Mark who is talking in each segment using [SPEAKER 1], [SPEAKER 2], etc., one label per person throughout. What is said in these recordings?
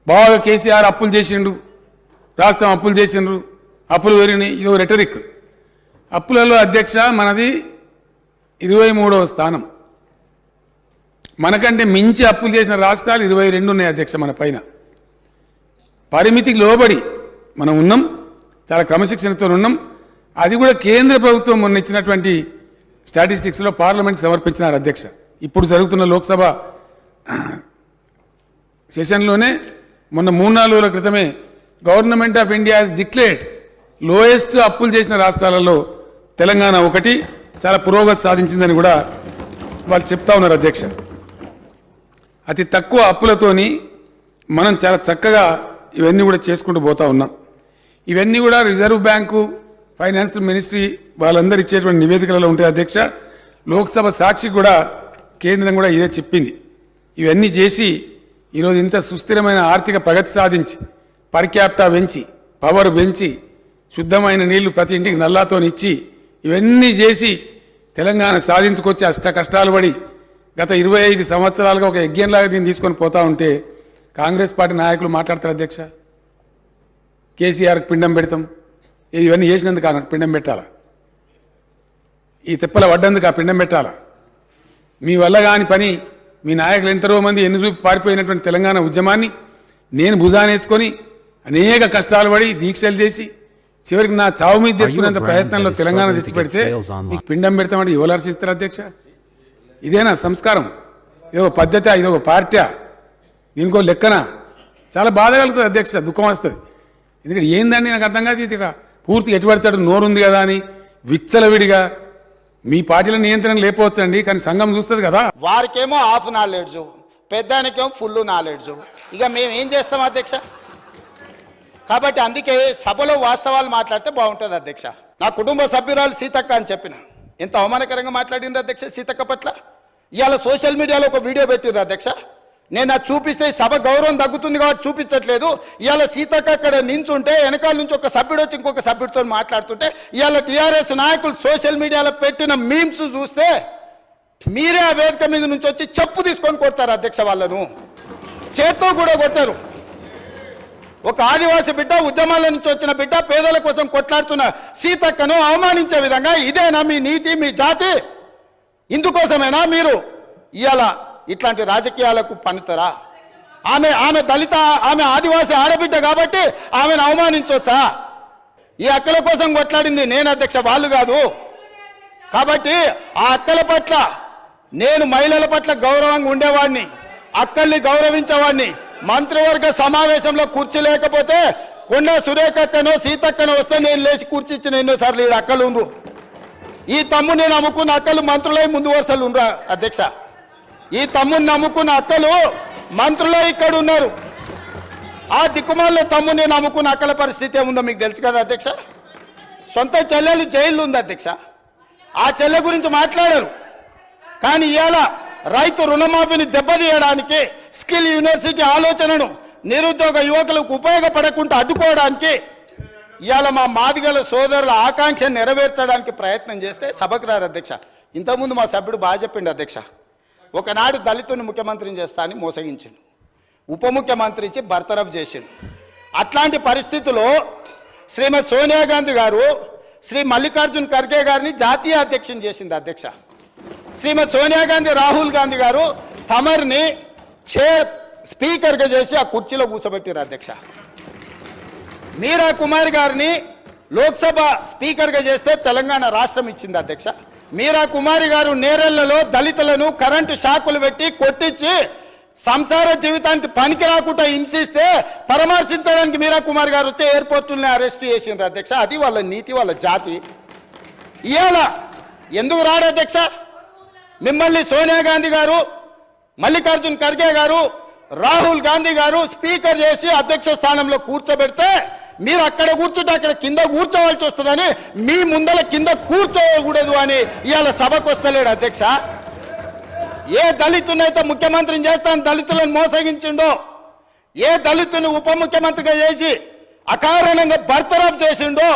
[SPEAKER 1] బాగా కేసీఆర్ అప్పులు చేసిండు, రాష్ట్రం అప్పులు చేసిండ్రు, అప్పులు పెరిగినాయి, ఇదో రెటరిక్. అప్పులలో అధ్యక్ష మనది 23వ స్థానం. మనకంటే మించి అప్పులు చేసిన రాష్ట్రాలు 22 ఉన్నాయి అధ్యక్ష. మన పైన పరిమితికి లోబడి మనం ఉన్నాం, చాలా క్రమశిక్షణతో ఉన్నాం. అది కూడా కేంద్ర ప్రభుత్వం మొన్న ఇచ్చినటువంటి స్టాటిస్టిక్స్లో పార్లమెంట్ సమర్పించినారు అధ్యక్ష. ఇప్పుడు జరుగుతున్న లోక్సభ సెషన్లోనే మొన్న 3-4 రోజుల క్రితమే government of India has declared lowest అప్పులు చేసిన రాష్ట్రాలలో తెలంగాణ ఒకటి, చాలా పురోగతి సాధించిందని కూడా వాళ్ళు చెప్తా ఉన్నారు అధ్యక్ష. అతి తక్కువ అప్పులతోని మనం చాలా చక్కగా ఇవన్నీ కూడా చేసుకుంటూ పోతా ఉన్నాం. ఇవన్నీ కూడా రిజర్వ్ బ్యాంకు, ఫైనాన్స్ మినిస్ట్రీ వాళ్ళందరూ ఇచ్చేటువంటి నివేదికలలో ఉంటాయి అధ్యక్ష. లోక్సభ సాక్షి కూడా కేంద్రం కూడా ఇదే చెప్పింది. ఇవన్నీ చేసి ఈరోజు ఇంత సుస్థిరమైన ఆర్థిక ప్రగతి సాధించి, పర్ క్యాపిటా పెంచి, పవర్ పెంచి, శుద్ధమైన నీళ్లు ప్రతి ఇంటికి నల్లాతో ఇచ్చి, ఇవన్నీ చేసి తెలంగాణ సాధించుకొచ్చి అష్ట కష్టాలు పడి గత 25 సంవత్సరాలుగా ఒక యజ్ఞంలాగా దీన్ని తీసుకొని పోతా ఉంటే కాంగ్రెస్ పార్టీ నాయకులు మాట్లాడతారు అధ్యక్ష. కేసీఆర్కి పిండం పెడతాం, ఇవన్నీ చేసినందుకు ఆ పిండం పెట్టాలా? ఈ తిప్పల పడ్డందుకు ఆ పిండం పెట్టాలా? మీ వల్ల కాని పని, మీ నాయకులు ఎంతరో మంది ఎన్నుచూపి పారిపోయినటువంటి తెలంగాణ ఉద్యమాన్ని నేను భుజానేసుకొని అనేక కష్టాలు పడి దీక్షలు చేసి చివరికి నా చావు మీద తెచ్చుకునేంత ప్రయత్నంలో తెలంగాణ తెచ్చిపెడితే మీకు పిండం పెడతామంటే ఎవరు హర్షిస్తారు అధ్యక్ష? ఇదేనా సంస్కారం? ఇదొక పద్ధతి, ఇదొక పార్టీ, దీనికో లెక్కన? చాలా బాధ కలుగుతుంది అధ్యక్ష, దుఃఖం వస్తుంది. ఎందుకంటే ఏందని నాకు అర్థం కాదు. ఇది పూర్తిగా ఎటుపడతాడు, నోరుంది కదా అని విచ్చలవిడిగా మీ పార్టీల నియంత్రణ లేకపోవచ్చండి, కానీ సంఘం చూస్తుంది కదా.
[SPEAKER 2] వారికేమో హాఫ్ నాలెడ్జ్, పెద్దానికేమో ఫుల్ నాలెడ్జ్. ఇక మేము ఏం చేస్తాం అధ్యక్ష? కాబట్టి అందుకే సభలో వాస్తవాలు మాట్లాడితే బాగుంటుంది అధ్యక్ష. నా కుటుంబ సభ్యురాలు సీతక్క అని చెప్పిన, ఎంత అవమానకరంగా మాట్లాడిండ్రు అధ్యక్ష సీతక్క పట్ల. ఇవాళ సోషల్ మీడియాలో ఒక వీడియో పెట్టిర్రు అధ్యక్ష. నేను అది చూపిస్తే సభ గౌరవం తగ్గుతుంది కాబట్టి చూపించట్లేదు. ఇవాళ సీతక్క అక్కడ నించుంటే వెనకాల నుంచి ఒక సభ్యుడు వచ్చి ఇంకొక సభ్యుడితో మాట్లాడుతుంటే ఇవాళ టీఆర్ఎస్ నాయకులు సోషల్ మీడియాలో పెట్టిన మీమ్స్ చూస్తే మీరే ఆ వేదిక మీద నుంచి వచ్చి చెప్పు తీసుకొని కొడతారు అధ్యక్ష. వాళ్ళను చేత్తో కూడా కొట్టారు. ఒక ఆదివాసి బిడ్డ, ఉద్యమాల నుంచి వచ్చిన బిడ్డ, పేదల కోసం కొట్లాడుతున్న సీతక్కను అవమానించే విధంగా ఇదేనా మీ నీతి, మీ జాతి? ఇందుకోసమేనా మీరు ఇవాళ ఇట్లాంటి రాజకీయాలకు పనితరా? ఆమె దళిత, ఆమె ఆదివాసి ఆడబిడ్డ కాబట్టి ఆమెను అవమానించవచ్చా? ఈ అక్కల కోసం కొట్లాడింది నేను అధ్యక్ష, వాళ్ళు కాదు. కాబట్టి ఆ అక్కల పట్ల నేను మహిళల పట్ల గౌరవంగా ఉండేవాడిని, అక్కల్ని గౌరవించేవాడిని. మంత్రివర్గ సమావేశంలో కుర్చీ లేకపోతే కొండా సురేఖక్కనో సీతక్కనో వస్తే నేను లేచి కుర్చీ ఇచ్చిన ఎన్నోసార్లు ఈ అక్కలు ఉండ్రు. ఈ తమ్ముడు నేను నమ్ముకున్న అక్కలు మంత్రులై ముందు వరుసలు ఉండ్రా అధ్యక్ష. ఈ తమ్ముడిని నమ్ముకున్న అక్కలు మంత్రులై ఇక్కడ ఉన్నారు. ఆ దిక్కుమాల తమ్ముడిని నమ్ముకున్న అక్కల పరిస్థితి ఏముందో మీకు తెలుసు కదా అధ్యక్ష. సొంత చెల్లెలు జైల్లో ఉంది అధ్యక్ష. ఆ చెల్లె గురించి మాట్లాడారు. కానీ ఇవాళ రైతు రుణమాఫీని దెబ్బతీయడానికి, స్కిల్ యూనివర్సిటీ ఆలోచనను నిరుద్యోగ యువకులకు ఉపయోగపడకుండా అడ్డుకోవడానికి, ఇవాళ మా మాదిగల సోదరుల ఆకాంక్షను నెరవేర్చడానికి ప్రయత్నం చేస్తే సభకు రారు అధ్యక్ష. ఇంతకుముందు మా సభ్యుడు బాగా చెప్పిండు అధ్యక్ష. ఒకనాడు దళితుని ముఖ్యమంత్రిని చేస్తా అని మోసగించిండు, ఉప ముఖ్యమంత్రి ఇచ్చి బర్తరఫ్ చేసిండు. అట్లాంటి పరిస్థితుల్లో శ్రీమతి సోనియా గాంధీ గారు శ్రీ మల్లికార్జున్ ఖర్గే గారిని జాతీయ అధ్యక్షుని చేసింది అధ్యక్ష. శ్రీమతి సోనియా గాంధీ, రాహుల్ గాంధీ గారు తమర్ని స్పీకర్గా చేసి ఆ కుర్చీలో కూర్చోబెట్టారు అధ్యక్ష. మీరా కుమార్ గారిని లోక్సభ స్పీకర్గా చేస్తే తెలంగాణ రాష్ట్రం ఇచ్చింది అధ్యక్ష. మీరా కుమారి గారు నేరెళ్లలో దళితులను కరెంటు షాకులు పెట్టి కొట్టించి సంసార జీవితానికి పనికి రాకుండా హింసిస్తే పరామర్శించడానికి మీరా కుమార్ గారు వస్తే ఎయిర్పోర్టుల్ని అరెస్ట్ చేసిండ్రు అధ్యక్ష. అది వాళ్ళ నీతి, వాళ్ళ జాతి. ఇవాళ ఎందుకు రాడు అధ్యక్ష? మిమ్మల్ని సోనియా గాంధీ గారు, మల్లికార్జున్ ఖర్గే గారు, రాహుల్ గాంధీ గారు స్పీకర్ చేసి అధ్యక్ష స్థానంలో కూర్చోబెడితే మీరు అక్కడ కూర్చుంటే అక్కడ కింద కూర్చోవలసి వస్తుందని మీ ముందల కింద కూర్చోకూడదు అని ఇవాళ సభకు వస్తలేడు అధ్యక్ష. ఏ దళితునైతే ముఖ్యమంత్రిని చేస్తాను దళితులను మోసగించిండో, ఏ దళితుని ఉప ముఖ్యమంత్రిగా చేసి అకారణంగా బర్తరఫ్ చేసిండో,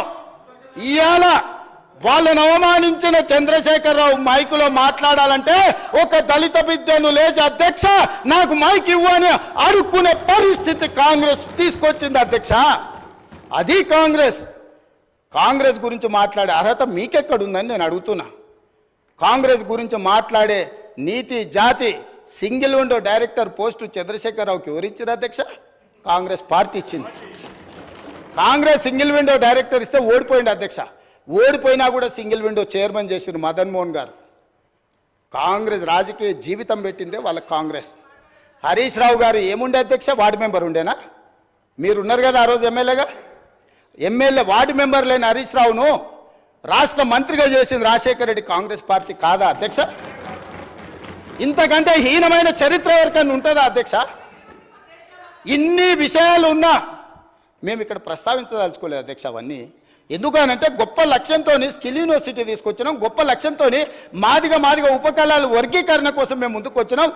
[SPEAKER 2] ఇవాళ వాళ్ళను అవమానించిన చంద్రశేఖరరావు మైకులో మాట్లాడాలంటే ఒక దళిత బిడ్డను లేచి అధ్యక్ష నాకు మైక్ ఇవ్వు అని అడుక్కునే పరిస్థితి కాంగ్రెస్ తీసుకొచ్చింది అధ్యక్ష. అది కాంగ్రెస్ గురించి మాట్లాడే అర్హత మీకెక్కడుందని నేను అడుగుతున్నా. కాంగ్రెస్ గురించి మాట్లాడే నీతి జాతి సింగిల్ విండో డైరెక్టర్ పోస్టు చంద్రశేఖరరావుకి ఎవరిచ్చారు అధ్యక్ష? కాంగ్రెస్ పార్టీ ఇచ్చింది. కాంగ్రెస్ సింగిల్ విండో డైరెక్టర్ ఇస్తే ఓడిపోయింది అధ్యక్ష. ఓడిపోయినా కూడా సింగిల్ విండో చైర్మన్ చేసిన మదన్ మోహన్ గారు. కాంగ్రెస్ రాజకీయ జీవితం పెట్టిందే వాళ్ళ కాంగ్రెస్. హరీష్ రావు గారు ఏముండే అధ్యక్ష? వార్డు మెంబర్ ఉండేనా? మీరు ఉన్నారు కదా ఆ రోజు ఎమ్మెల్యేగా. ఎమ్మెల్యే వార్డు మెంబర్ లేని హరీష్ రావును రాష్ట్ర మంత్రిగా చేసింది రాజశేఖర రెడ్డి కాంగ్రెస్ పార్టీ కాదా అధ్యక్ష? ఇంతకంటే హీనమైన చరిత్ర ఎవరికన్నా ఉంటుందా అధ్యక్ష? ఇన్ని విషయాలు ఉన్నా మేము ఇక్కడ ప్రస్తావించదలుచుకోలేదు అధ్యక్ష. అవన్నీ ఎందుకనంటే గొప్ప లక్ష్యంతో స్కిల్ యూనివర్సిటీ తీసుకొచ్చినాం. గొప్ప లక్ష్యంతో మాదిగా ఉపకళాలు వర్గీకరణ కోసం మేము ముందుకు వచ్చినాం.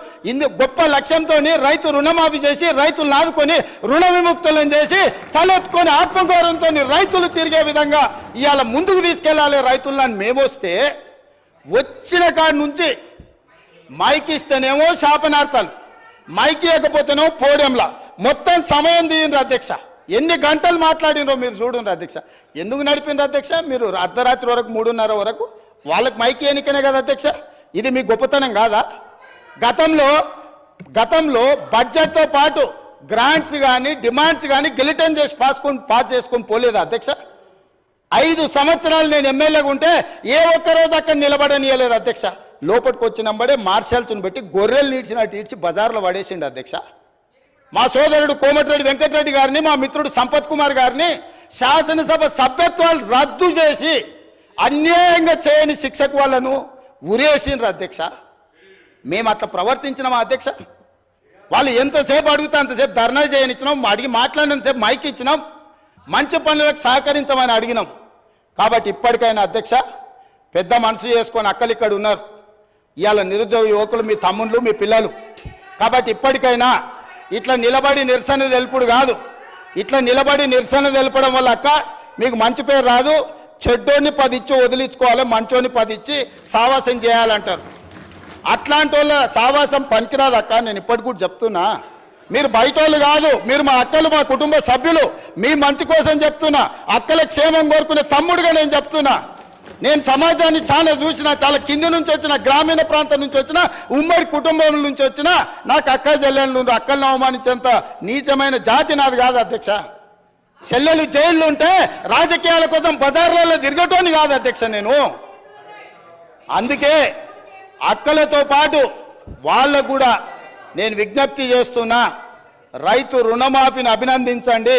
[SPEAKER 2] గొప్ప లక్ష్యంతో రైతు రుణమాఫీ చేసి రైతులను ఆదుకొని రుణ విముక్తులను చేసి తలెత్తుకొని ఆత్మగౌరవంతో రైతులు తిరిగే విధంగా ఇవాళ ముందుకు తీసుకెళ్లాలి రైతులను. మేము వస్తే వచ్చిన కాడి నుంచి మైక్ ఇస్తేనేమో శాపనార్థాలు, మైక్ ఇవ్వకపోతేనేమో పోడియంలా మొత్తం సమయం తీయండి అధ్యక్ష. ఎన్ని గంటలు మాట్లాడినరో మీరు చూడండి అధ్యక్ష. ఎందుకు నడిపిండ్రు అధ్యక్ష? మీరు అర్ధరాత్రి వరకు 3:30 వరకు వాళ్ళకి మైక్ ఎన్నికనే కదా అధ్యక్ష. ఇది మీ గొప్పతనం కాదా? గతంలో బడ్జెట్తో పాటు గ్రాంట్స్ కానీ డిమాండ్స్ కానీ గిలిటన్ చేసి పాస్ చేసుకొని పోలేదా అధ్యక్ష? 5 సంవత్సరాలు నేను ఎమ్మెల్యేగా ఉంటే ఏ ఒక్కరోజు అక్కడ నిలబడనియలేదు అధ్యక్ష. లోపలికి వచ్చినంబడే మార్షల్స్ని పెట్టి గొర్రెలు నీడ్చినట్టు ఈడ్చి బజార్లో పడేసిండు అధ్యక్ష. మా సోదరుడు కోమటిరెడ్డి వెంకటరెడ్డి గారిని, మా మిత్రుడు సంపత్ కుమార్ గారిని శాసనసభ సభ్యత్వాలు రద్దు చేసి అన్యాయంగా చేయని శిక్షకు వాళ్ళను ఉరేసిండ్రు అధ్యక్ష. మేము అట్లా ప్రవర్తించినామా అధ్యక్ష? వాళ్ళు ఎంతసేపు అడిగితే అంతసేపు ధర్నా చేయనిచ్చినాం, అడిగి మాట్లాడినంతసేపు మైక్ ఇచ్చినాం, మంచి పనులకు సహకరించమని అడిగినాం. కాబట్టి ఇప్పటికైనా అధ్యక్ష పెద్ద మనసు చేసుకొని అక్కలు ఇక్కడ ఉన్నారు. ఇవాళ నిరుద్యోగ యువకులు మీ తమ్ముళ్ళు మీ పిల్లలు. కాబట్టి ఇప్పటికైనా ఇట్లా నిలబడి నిరసన తెలుపుడు కాదు. ఇట్లా నిలబడి నిరసన తెలపడం వల్ల అక్క మీకు మంచి పేరు రాదు. చెడ్డోని 10 ఇచ్చి వదిలించుకోవాలి, మంచోని 10 ఇచ్చి సావాసం చేయాలంటారు. అట్లాంటి వాళ్ళ సావాసం పనికిరాదు అక్క. నేను ఇప్పటికి కూడా చెప్తున్నా, మీరు బయట వాళ్ళు కాదు, మీరు మా అక్కలు, మా కుటుంబ సభ్యులు. మీ మంచి కోసం చెప్తున్నా, అక్కల క్షేమం కోరుకునే తమ్ముడుగా నేను చెప్తున్నా. నేను సమాజాన్ని చాలా చూసిన, చాలా కింది నుంచి వచ్చిన, గ్రామీణ ప్రాంతం నుంచి వచ్చిన, ఉమ్మడి కుటుంబం నుంచి వచ్చిన, నాకు అక్క చెల్లెళ్ళు అక్కలను అవమానించేంత నీచమైన జాతి నాది కాదు అధ్యక్ష. చెల్లెలు జైళ్ళు ఉంటే రాజకీయాల కోసం బజార్లలో తిరగటోని కాదు అధ్యక్ష నేను. అందుకే అక్కలతో పాటు వాళ్ళకు కూడా నేను విజ్ఞప్తి చేస్తున్నా, రైతు రుణమాఫీని అభినందించండి.